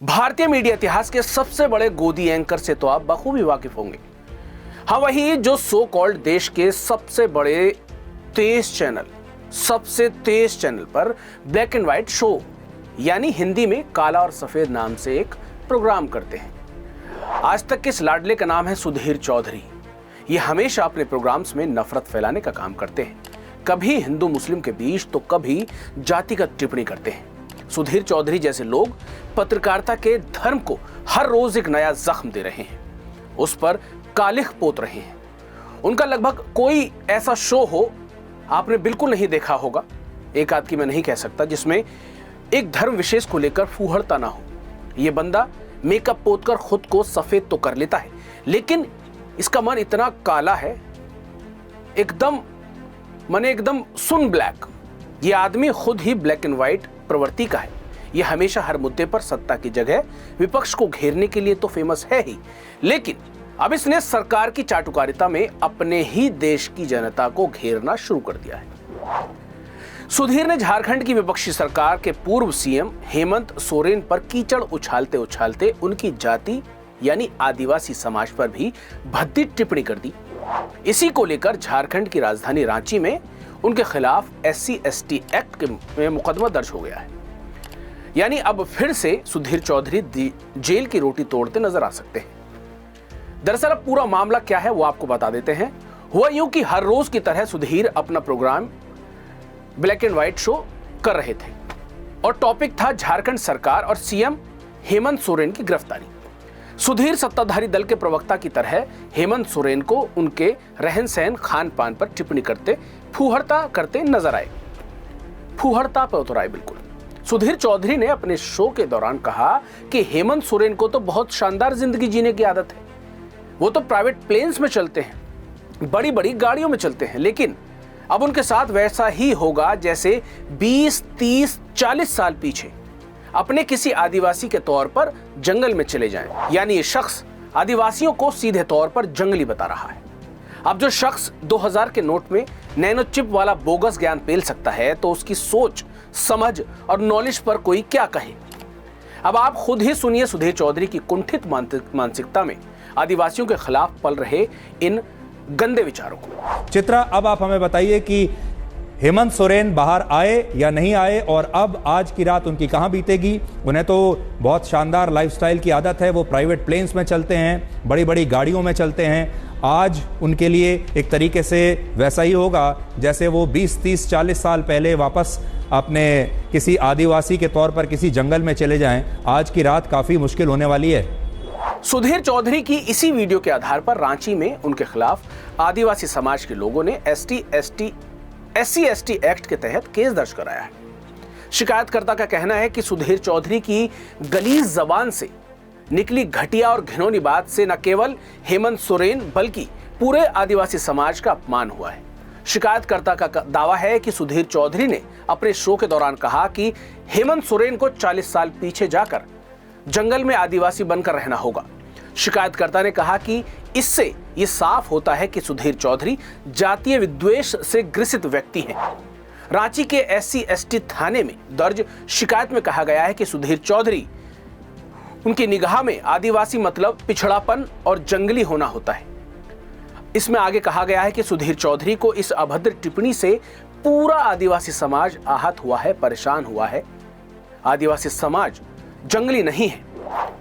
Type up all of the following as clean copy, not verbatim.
भारतीय मीडिया इतिहास के सबसे बड़े गोदी एंकर से तो आप बखूबी वाकिफ होंगे। हाँ, वही जो सो कॉल्ड देश के सबसे बड़े सबसे तेज चैनल पर ब्लैक एंड व्हाइट शो यानी हिंदी में काला और सफेद नाम से एक प्रोग्राम करते हैं। आज तक के इस लाडले का नाम है सुधीर चौधरी। ये हमेशा अपने प्रोग्राम्स में नफरत फैलाने का काम करते हैं, कभी हिंदू मुस्लिम के बीच तो कभी जातिगत टिप्पणी करते हैं। सुधीर चौधरी जैसे लोग पत्रकारिता के धर्म को हर रोज एक नया जख्म दे रहे हैं, उस पर कालिख पोत रहे हैं। उनका लगभग कोई ऐसा शो हो आपने बिल्कुल नहीं देखा होगा, एक आध की मैं नहीं कह सकता, जिसमें एक धर्म विशेष को लेकर फूहड़ता ना हो। यह बंदा मेकअप पोत कर खुद को सफेद तो कर लेता है, लेकिन इसका मन इतना काला है, एकदम सुन ब्लैक। ये आदमी खुद ही ब्लैक एंड व्हाइट प्रवृत्ति का है। यह हमेशा हर मुद्दे पर सत्ता की जगह विपक्ष को घेरने के लिए तो फेमस है ही, लेकिन अब इसने सरकार की चाटुकारिता में अपने ही देश की जनता को घेरना शुरू कर दिया है। सुधीर ने झारखंड की विपक्षी सरकार के पूर्व सीएम हेमंत सोरेन पर कीचड़ उछालते उछालते उनकी जाति यानी आदिवासी समाज पर भी भद्दी टिप्पणी कर दी। इसी को लेकर झारखंड की राजधानी रांची में उनके खिलाफ SC/ST एक्ट में मुकदमा दर्ज हो गया है। यानी अब फिर से सुधीर चौधरी जेल की रोटी तोड़ते नजर आ सकते हैं। दरअसल अब पूरा मामला क्या है वो आपको बता देते हैं। हुआ यूं कि हर रोज की तरह सुधीर अपना programme black and white show कर रहे थे और टॉपिक था झारखंड सरकार और सीएम हेमंत सोरेन की गिरफ्तारी। सुधीर सत्ताधारी दल के प्रवक्ता की तरह हेमंत सोरेन को उनके रहन सहन खान पान पर टिप्पणी करते फूहड़ता करते नजर आए। फूहड़ता पर उतर आए बिल्कुल। सुधीर चौधरी ने अपने शो के दौरान कहा कि हेमंत सोरेन को तो बहुत शानदार जिंदगी जीने की आदत है, वो तो प्राइवेट प्लेन्स में चलते हैं, बड़ी बड़ी गाड़ियों में चलते हैं, लेकिन अब उनके साथ वैसा ही होगा जैसे 20, 30, 40 साल पीछे अपने किसी आदिवासी के तौर पर जंगल में चले जाएं। यानी ये शख्स आदिवासियों को सीधे तौर पर जंगली बता रहा है। अब जो शख्स 2000 के नोट में नैनो चिप वाला बोगस ज्ञान पेल सकता है, तो उसकी सोच, समझ और नॉलेज पर कोई क्या कहे। अब आप खुद ही सुनिए सुधीर चौधरी की कुंठित मानसिकता में आदिवासियों के खिलाफ पल रहे इन गंदे विचारों को। चित्रा, अब आप हमें बताइए कि हेमंत सोरेन बाहर आए या नहीं आए और अब आज की रात उनकी कहां बीतेगी। उन्हें तो बहुत शानदार लाइफस्टाइल की आदत है, वो प्राइवेट प्लेन्स में चलते हैं, बड़ी बड़ी गाड़ियों में चलते हैं। आज उनके लिए एक तरीके से वैसा ही होगा जैसे वो 20, 30, 40 साल पहले वापस अपने किसी आदिवासी के तौर पर किसी जंगल में चले जाएं। आज की रात काफ़ी मुश्किल होने वाली है। सुधीर चौधरी की इसी वीडियो के आधार पर रांची में उनके खिलाफ आदिवासी समाज के लोगों ने SC/ST एक्ट के तहत केस दर्ज कराया है। शिकायतकर्ता का कहना है कि सुधीर चौधरी की गलीज जबान से निकली घटिया और घिनौनी बात से न केवल हेमंत सोरेन बल्कि पूरे आदिवासी समाज का अपमान हुआ है। शिकायतकर्ता का दावा है कि सुधीर चौधरी ने अपने शो के दौरान कहा कि हेमंत सोरेन को 40 साल पीछे जाकर जंगल में आदिवासी बनकर रहना होगा। शिकायतकर्ता ने कहा कि इससे यह साफ होता है कि सुधीर चौधरी जातीय विद्वेष से ग्रसित व्यक्ति हैं। रांची के SC/ST थाने में दर्ज शिकायत में कहा गया है कि सुधीर चौधरी उनकी निगाह में आदिवासी मतलब पिछड़ापन और जंगली होना होता है। इसमें आगे कहा गया है कि सुधीर चौधरी को इस अभद्र टिप्पणी से पूरा आदिवासी समाज आहत हुआ है, परेशान हुआ है। आदिवासी समाज जंगली नहीं है।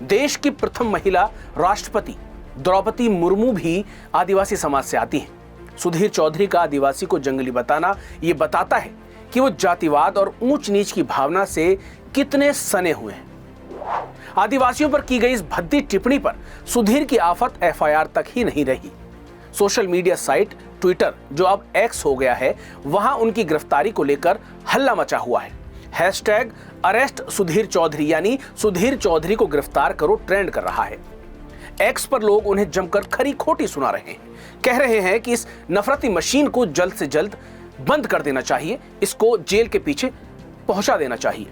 देश की प्रथम महिला राष्ट्रपति द्रौपदी मुर्मू भी आदिवासी समाज से आती हैं। सुधीर चौधरी का आदिवासी को जंगली बताना यह बताता है कि वो जातिवाद और ऊंच नीच की भावना से कितने सने हुए हैं। आदिवासियों पर की गई इस भद्दी टिप्पणी पर सुधीर की आफत FIR तक ही नहीं रही। सोशल मीडिया साइट ट्विटर, जो अब X हो गया है, वहां उनकी गिरफ्तारी को लेकर हल्ला मचा हुआ है। #अरेस्ट सुधीर चौधरी यानी सुधीर चौधरी को गिरफ्तार करो ट्रेंड कर रहा है। X पर लोग उन्हें जमकर खरी खोटी सुना रहे हैं, कह रहे हैं कि इस नफरती मशीन को जल्द से जल्द बंद कर देना चाहिए, इसको जेल के पीछे पहुंचा देना चाहिए।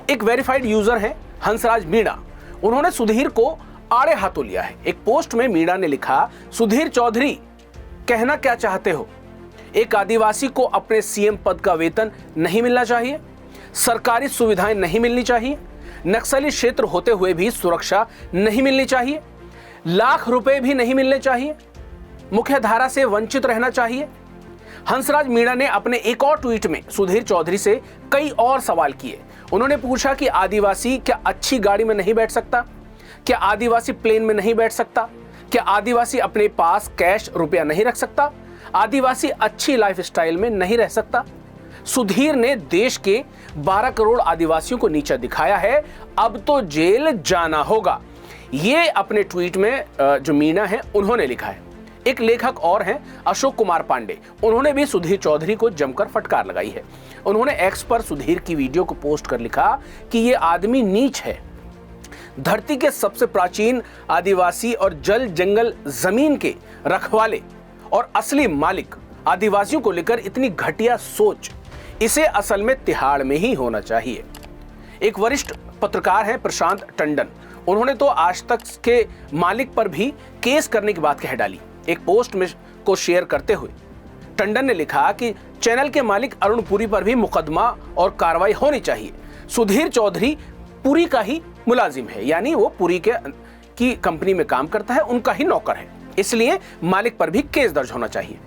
एक वेरीफाइड यूजर है हंसराज मीणा, उन्होंने सुधीर को आड़े हाथों लिया है। एक पोस्ट में मीणा ने लिखा, सुधीर चौधरी कहना क्या चाहते हो? एक आदिवासी को अपने CM पद का वेतन नहीं मिलना चाहिए? सरकारी सुविधाएं नहीं मिलनी चाहिए? नक्सली क्षेत्र होते हुए भी सुरक्षा नहीं मिलनी चाहिए, लाख रुपए भी नहीं मिलने चाहिए, मुख्य धारा से वंचित रहना चाहिए। हंसराज मीणा ने अपने एक और ट्वीट में सुधीर चौधरी से कई और सवाल किए। उन्होंने पूछा कि आदिवासी क्या अच्छी गाड़ी में नहीं बैठ सकता? क्या आदिवासी प्लेन में नहीं बैठ सकता? क्या आदिवासी अपने पास कैश रुपया नहीं रख सकता? आदिवासी अच्छी लाइफस्टाइल में नहीं रह सकता? सुधीर ने देश के 12 करोड़ आदिवासियों को नीचा दिखाया है, अब तो जेल जाना होगा। ये अपने ट्वीट में जो मीणा है उन्होंने लिखा है। एक लेखक और हैं अशोक कुमार पांडे, उन्होंने भी सुधीर चौधरी को जमकर फटकार लगाई है। उन्होंने एक्स पर सुधीर की वीडियो को पोस्ट कर लिखा कि ये आदमी नीच है। धरती के सबसे प्राचीन आदिवासी और जल जंगल जमीन के रखवाले और असली मालिक आदिवासियों को लेकर इतनी घटिया सोच, इसे असल में तिहाड़ में ही होना चाहिए। एक वरिष्ठ पत्रकार हैं प्रशांत टंडन, उन्होंने तो आज तक के मालिक पर भी केस करने की बात कह डाली। एक पोस्ट में को शेयर करते हुए टंडन ने लिखा कि चैनल के मालिक अरुण पुरी पर भी मुकदमा और कार्रवाई होनी चाहिए। सुधीर चौधरी पुरी का ही मुलाजिम है, यानी वो पुरी की कंपनी में काम करता है, उनका ही नौकर है, इसलिए मालिक पर भी केस दर्ज होना चाहिए।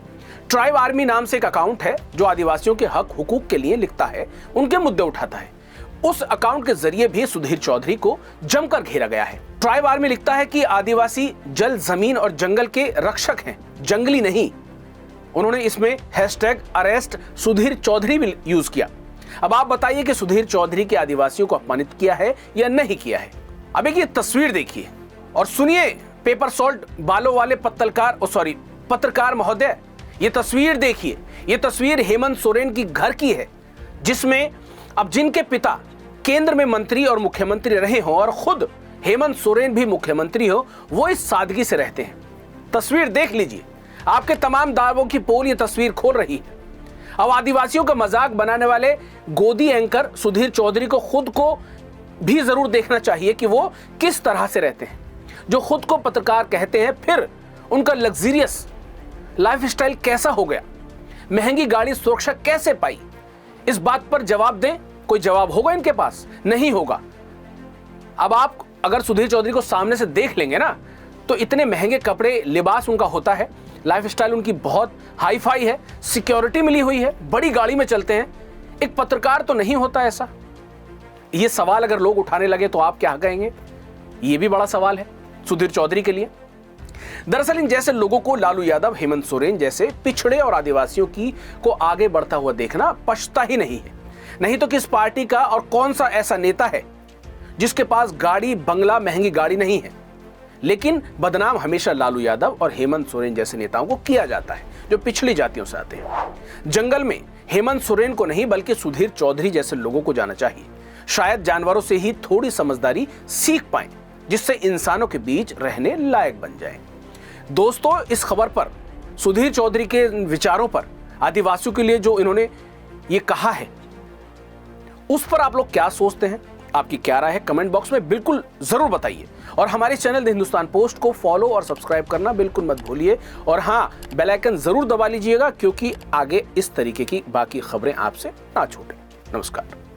ट्राइब आर्मी नाम से एक अकाउंट है जो आदिवासियों के हक हुकूक के लिए लिखता है, उनके मुद्दे उठाता है। उस अकाउंट के जरिए भी सुधीर चौधरी को जमकर घेरा गया है। ट्राइब आर्मी लिखता है कि आदिवासी जल, जमीन और जंगल के रक्षक हैं, जंगली नहीं। उन्होंने इसमें #अरेस्ट सुधीर चौधरी भी यूज किया। अब आप बताइए कि सुधीर चौधरी के आदिवासियों को अपमानित किया है या नहीं किया है? अब एक ये तस्वीर देखिए और सुनिए पेपर सॉल्ट बालों वाले पत्रकार महोदय, ये तस्वीर देखिए। ये तस्वीर हेमंत सोरेन की घर की है, जिसमें अब जिनके पिता केंद्र में मंत्री और मुख्यमंत्री रहे हों और खुद हेमंत सोरेन भी मुख्यमंत्री हो, वो इस सादगी से रहते हैं। तस्वीर देख लीजिए, आपके तमाम दावों की पोल ये तस्वीर खोल रही है। अब आदिवासियों का मजाक बनाने वाले गोदी एंकर सुधीर चौधरी को खुद को भी जरूर देखना चाहिए कि वो किस तरह से रहते हैं। जो खुद को पत्रकार कहते हैं, फिर उनका लग्जरियस लाइफस्टाइल कैसा हो गया, महंगी गाड़ी सुरक्षा कैसे पाई, इस बात पर जवाब दें। कोई जवाब होगा इनके पास? नहीं होगा। अब आप अगर सुधीर चौधरी को सामने से देख लेंगे ना, तो इतने महंगे कपड़े, लिबास उनका होता है, लाइफस्टाइल उनकी बहुत हाई फाई है, सिक्योरिटी मिली हुई है, बड़ी गाड़ी में चलते हैं। एक पत्रकार तो नहीं होता ऐसा। ये सवाल अगर लोग उठाने लगे तो आप क्या कहेंगे? ये भी बड़ा सवाल है सुधीर चौधरी के लिए। दरअसल इन जैसे लोगों को लालू यादव, हेमंत सोरेन जैसे पिछड़े और आदिवासियों को आगे बढ़ता हुआ देखना पछता ही नहीं है। नहीं तो किस पार्टी का और कौन सा ऐसा नेता है जिसके पास गाड़ी, बंगला, महंगी गाड़ी नहीं है? लेकिन बदनाम हमेशा लालू यादव और हेमंत सोरेन जैसे नेताओं को किया जाता है जो पिछड़ी जातियों से आते हैं। जंगल में हेमंत सोरेन को नहीं बल्कि सुधीर चौधरी जैसे लोगों को जाना चाहिए। शायद जानवरों से ही थोड़ी समझदारी सीख पाएं, जिससे इंसानों के बीच रहने लायक बन जाए। दोस्तों, इस खबर पर, सुधीर चौधरी के विचारों पर, आदिवासियों के लिए जो इन्होंने ये कहा है, उस पर आप लोग क्या सोचते हैं? आपकी क्या राय है? कमेंट बॉक्स में बिल्कुल जरूर बताइए। और हमारे चैनल द हिंदुस्तान पोस्ट को फॉलो और सब्सक्राइब करना बिल्कुल मत भूलिए। और हाँ, बेल आइकन जरूर दबा लीजिएगा, क्योंकि आगे इस तरीके की बाकी खबरें आपसे ना छूटें। नमस्कार।